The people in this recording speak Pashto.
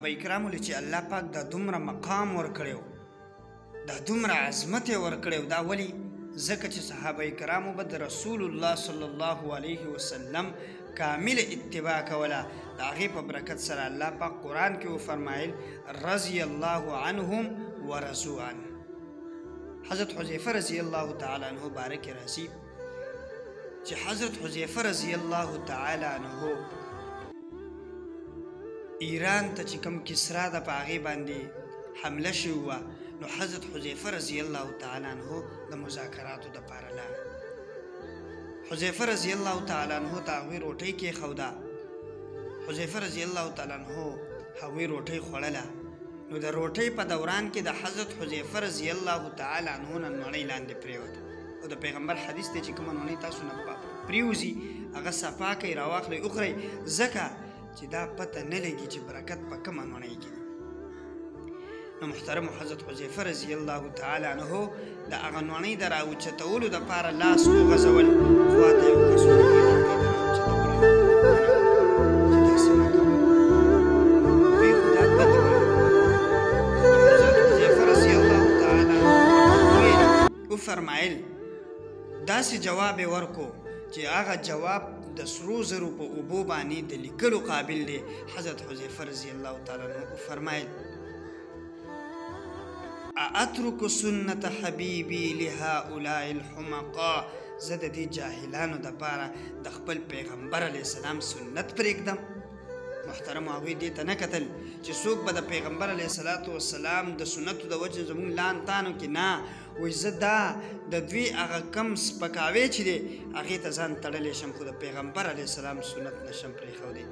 صحابه کرامو چې الله پاک دا دومره مقام ورکړیو، دا دومره عظمت یې ورکړیو، دا ولې؟ ځکه چې صحابه کرامو به د رسول الله صلی الله علیه وسلم کامل اتباع کوله. د هغې په برکت سره الله پاک قرآن کې وفرمایل رضی الله عنهم ورضوا عنه. حضرت حذیفه رضی الله تعالی عنه باره کې راځي چې حضرت حذیفه رضی الله تعالی عنه ایران ته چې کوم کسرا د په هغې باندې حمله شوې وه، نو حضرت حذیفه رضی الله تعالی عنه د مذاکراتو دپاره لاړ. حذیفه رضی الله تعالی عنه ته هغوی روټۍ کېښوده. حذیفه رضی الله تعالی عنه هغوی روټۍ خوړله. نو د روټۍ په دوران کې د حضرت حذیفه رضی الله تعالی عنه نه نړۍ لاندې پرېوته، او د پیغمبر حدیث دی چې کومه نړۍ تاسو نه پرېوځي هغه صفا کوئ، راواخلئ، وخورئ، ځکه چې دا پته نه لګي چې برکت په کومه نړۍ کې دی. نو محترم حضرت حذیفه رضی الله تعالی عنه د هغه نړۍ د راوچتولو دپاره لاس وغځول، خواته یو کس وویل چې داسې مه کوئ، دوی خو دا بد کوي. حضرت حذیفه رضی الله تعالی عنه وفرمایل داسې جواب یې ورکو چې هغه جواب د سرو زرو په اوبو باندې د لیکلو قابل دی. حضرت حذیفه رضی الله تعالی عنه وفرمایل اترک سنت حبیبی لهؤلاء الحمقاء، زه د دې جاهلانو دپاره د خپل پیغمبر علیه السلام سنت پرېږدم. محترمو هغوی دې ته نه کتل چې څوک به د پیغمبر علیه السلام د سنتو د وجې زموږ لان تانو کې نه وایي زه دا د دوی هغه کم سپکاوی چې دی هغې ته ځان تړلی شم، خو د پیغمبر علیه السلام سنت نشم پرېښودی.